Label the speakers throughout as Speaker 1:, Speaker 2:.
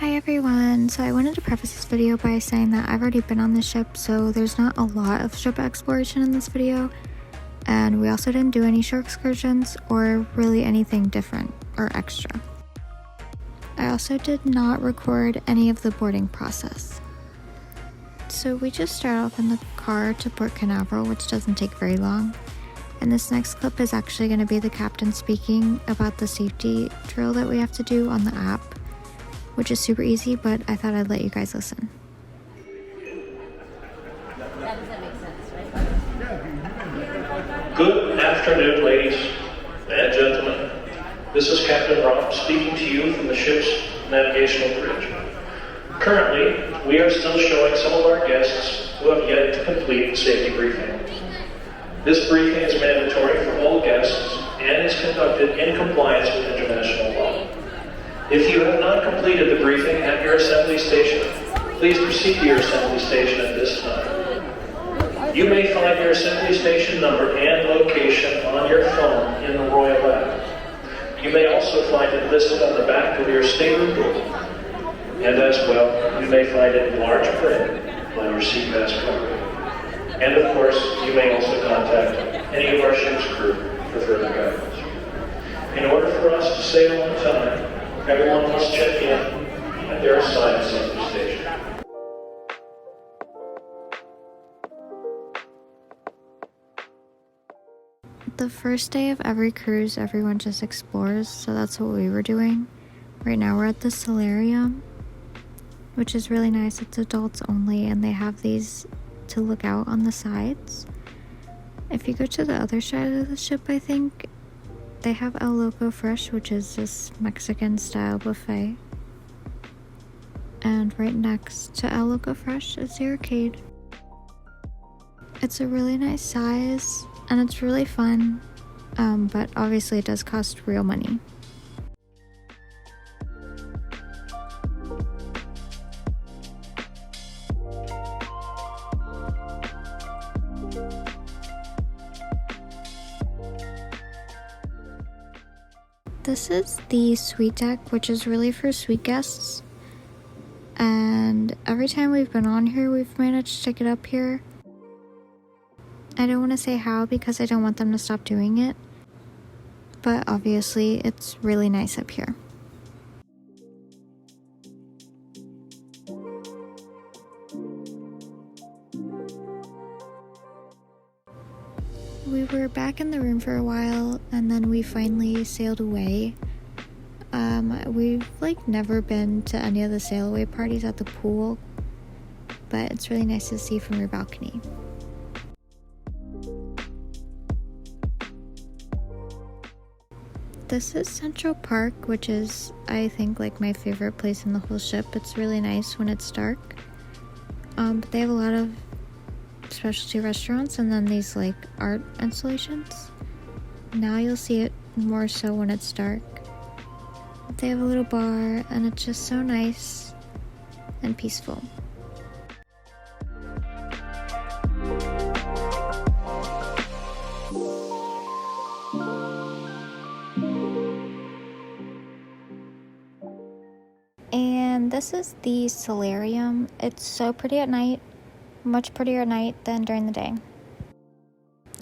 Speaker 1: Hi everyone, so I wanted to preface this video by saying that I've already been on the ship, so there's not a lot of ship exploration in this video, and we also didn't do any shore excursions or really anything different or extra. I also did not record any of the boarding process. So we just start off in the car to Port Canaveral, which doesn't take very long, and this next clip is actually going to be the captain speaking about the safety drill that we have to do on the app, which is super easy, but I thought I'd let you guys listen.
Speaker 2: Good afternoon, ladies and gentlemen. This is Captain Rob speaking to you from the ship's navigational bridge. Currently, we are still showing some of our guests who have yet to complete the safety briefing. This briefing is mandatory for all guests and is conducted in compliance with international law. If you have not completed the briefing at your assembly station, please proceed to your assembly station at this time. You may find your assembly station number and location on your phone in the Royal app. You may also find it listed on the back of your stateroom door. And as well, you may find it in large print on your seat pass cover. And of course, you may also contact any of our ship's crew for further guidance. In order for us to sail on time, everyone must check in at their assigned assembly station.
Speaker 1: The first day of every cruise, everyone just explores, so that's what we were doing. Right now we're at the solarium, which is really nice. It's adults only, and they have these to look out on the sides. If you go to the other side of the ship, I think, they have El Loco Fresh, which is this Mexican-style buffet. And right next to El Loco Fresh is the arcade. It's a really nice size, and it's really fun, but obviously it does cost real money. This is the suite deck, which is really for suite guests, and every time we've been on here, we've managed to get up here. I don't want to say how because I don't want them to stop doing it, but obviously it's really nice up here. We were back in the room for a while, and then we finally sailed away. We've never been to any of the sail away parties at the pool, but it's really nice to see from your balcony. This is Central Park, which is, I think, my favorite place in the whole ship. It's really nice when it's dark. But they have a lot of specialty restaurants and then these art installations. Now you'll see it more so when it's dark. They have a little bar, and it's just so nice and peaceful. And this is the solarium. It's so pretty at night. Much prettier at night than during the day.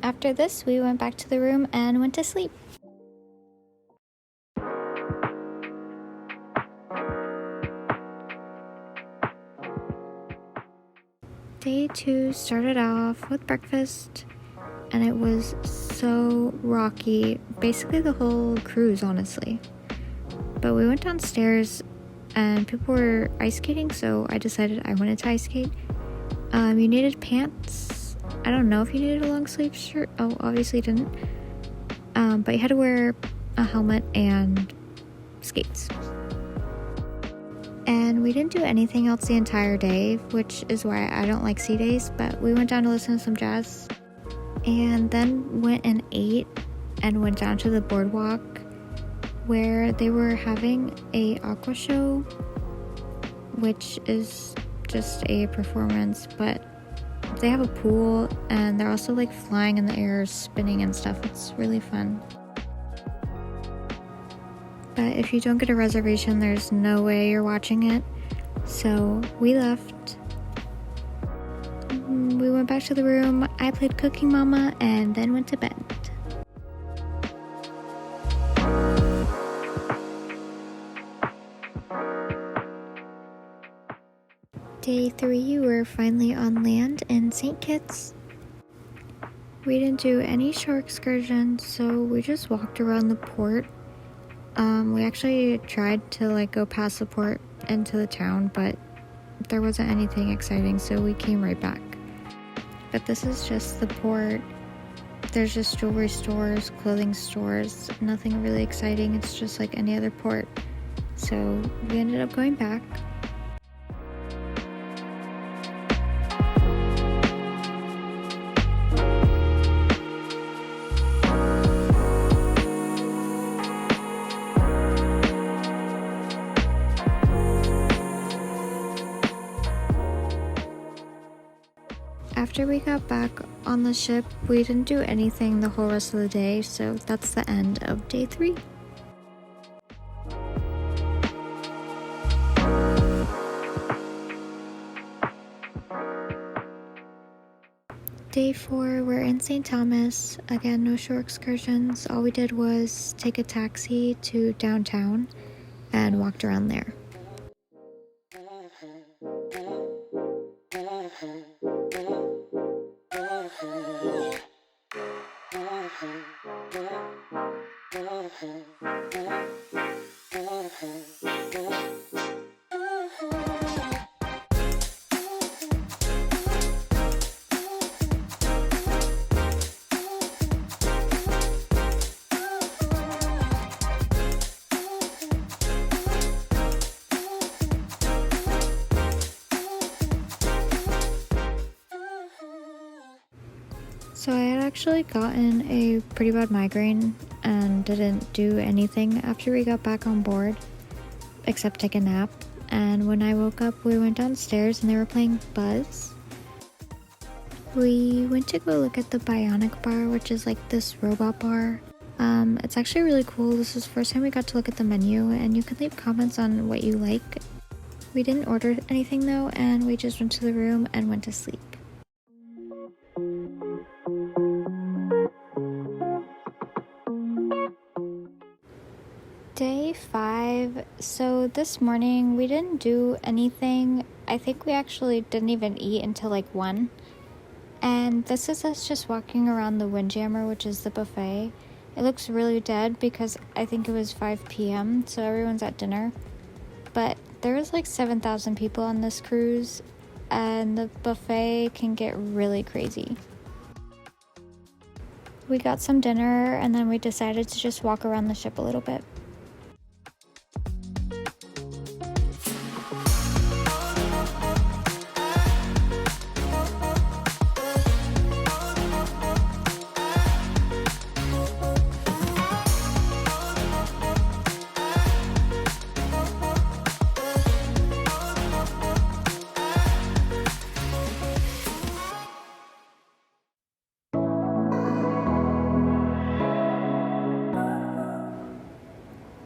Speaker 1: After this, we went back to the room and went to sleep. Day 2 started off with breakfast, and it was so rocky. Basically the whole cruise, honestly. But we went downstairs and people were ice skating, so I decided I wanted to ice skate. You needed pants. I don't know if you needed a long sleeve shirt. Oh, obviously didn't. But you had to wear a helmet and skates. And we didn't do anything else the entire day, which is why I don't like sea days, but we went down to listen to some jazz. And then went and ate and went down to the boardwalk where they were having a aqua show, which is just a performance, but they have a pool and they're also flying in the air, spinning and stuff. It's really fun. but if you don't get a reservation, there's no way you're watching it. So we left. We went back to the room, I played Cooking Mama, and then went to bed. Day 3, we're finally on land in St. Kitts. We didn't do any shore excursions, so we just walked around the port. We actually tried to go past the port into the town, but there wasn't anything exciting, so we came right back. But this is just the port. There's just jewelry stores, clothing stores, nothing really exciting. It's just like any other port. So we ended up going back. After we got back on the ship, we didn't do anything the whole rest of the day, so that's the end of day 3. Day 4, we're in St. Thomas. Again, no shore excursions. All we did was take a taxi to downtown and walked around there. So I had actually gotten a pretty bad migraine and didn't do anything after we got back on board, except take a nap. And when I woke up, we went downstairs and they were playing Buzz. We went to go look at the Bionic Bar, which is like this robot bar. It's actually really cool. This is the first time we got to look at the menu, and you can leave comments on what you like. We didn't order anything though, and we just went to the room and went to sleep. Day 5, so this morning we didn't do anything. I think we actually didn't even eat until like 1. And this is us just walking around the Windjammer, which is the buffet. It looks really dead because I think it was 5 p.m, so everyone's at dinner. But there was like 7,000 people on this cruise, and the buffet can get really crazy. We got some dinner, and then we decided to just walk around the ship a little bit.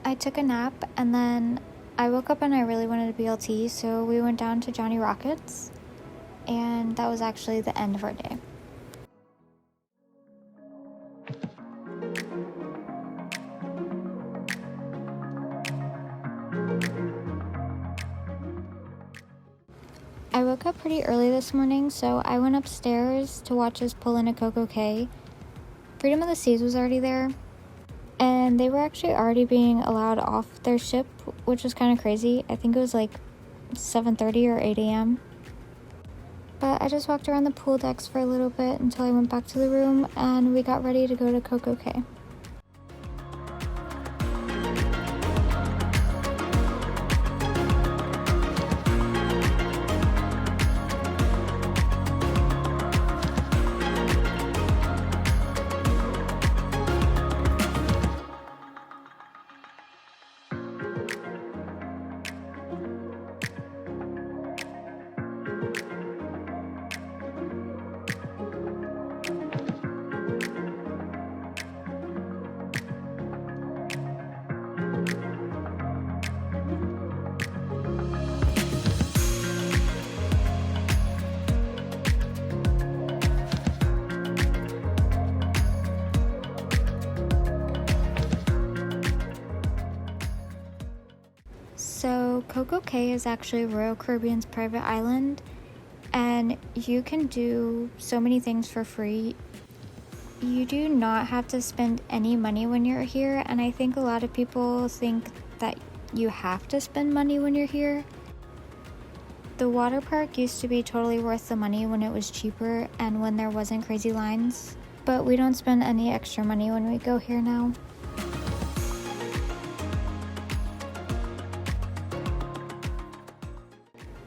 Speaker 1: I took a nap, and then I woke up and I really wanted a BLT, so we went down to Johnny Rockets, and that was actually the end of our day. I woke up pretty early this morning, so I went upstairs to watch us pull in a CocoCay. Freedom of the Seas was already there, and they were actually already being allowed off their ship, which was kind of crazy. I think it was like 7:30 or 8 a.m. But I just walked around the pool decks for a little bit until I went back to the room, and we got ready to go to CocoCay. So CocoCay is actually Royal Caribbean's private island, and you can do so many things for free. You do not have to spend any money when you're here, and I think a lot of people think that you have to spend money when you're here. The water park used to be totally worth the money when it was cheaper and when there wasn't crazy lines, but we don't spend any extra money when we go here now.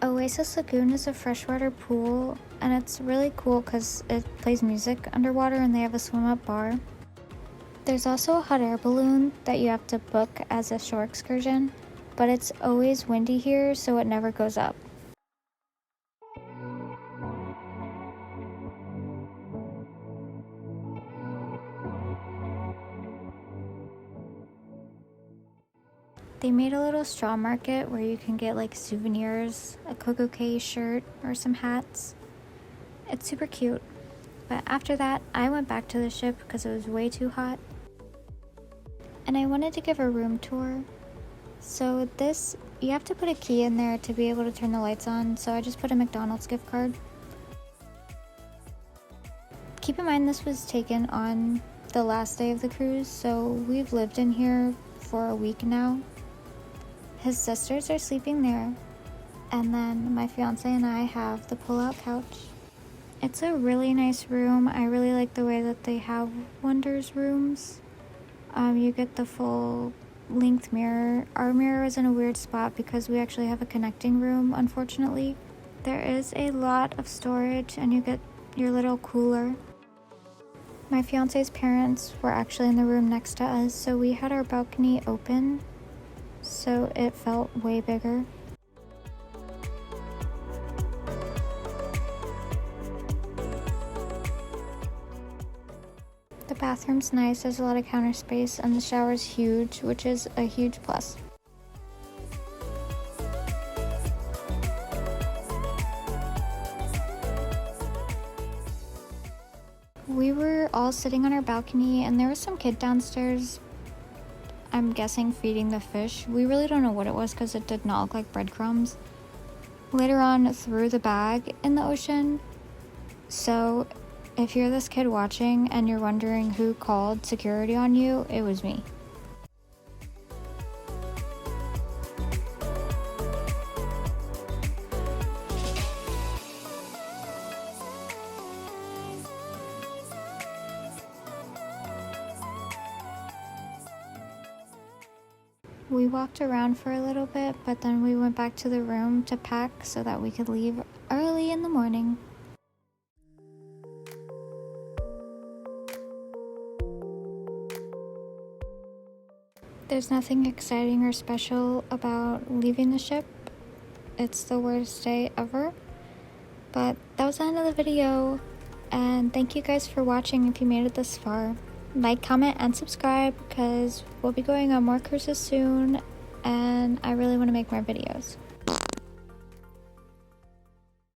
Speaker 1: Oasis Lagoon is a freshwater pool, and it's really cool because it plays music underwater and they have a swim-up bar. There's also a hot air balloon that you have to book as a shore excursion, but it's always windy here, so it never goes up. They made a little straw market where you can get like souvenirs, a CocoCay shirt, or some hats. It's super cute. But after that, I went back to the ship because it was way too hot. And I wanted to give a room tour. So this, you have to put a key in there to be able to turn the lights on, so I just put a McDonald's gift card. Keep in mind this was taken on the last day of the cruise, so we've lived in here for a week now. His sisters are sleeping there, and then my fiance and I have the pull-out couch. It's a really nice room. I really like the way that they have Wonders rooms. You get the full length mirror. Our mirror is in a weird spot because we actually have a connecting room, unfortunately. There is a lot of storage, and you get your little cooler. My fiance's parents were actually in the room next to us, so we had our balcony open, so it felt way bigger. The bathroom's nice, there's a lot of counter space, and the shower's huge, which is a huge plus. We were all sitting on our balcony, and there was some kid downstairs, I'm guessing feeding the fish. We really don't know what it was because it did not look like breadcrumbs. Later on, threw the bag in the ocean. So if you're this kid watching and you're wondering who called security on you, it was me. We walked around for a little bit, but then we went back to the room to pack so that we could leave early in the morning. There's nothing exciting or special about leaving the ship. It's the worst day ever. But that was the end of the video, and thank you guys for watching if you made it this far. Like, comment, and subscribe because we'll be going on more cruises soon, and I really want to make more videos.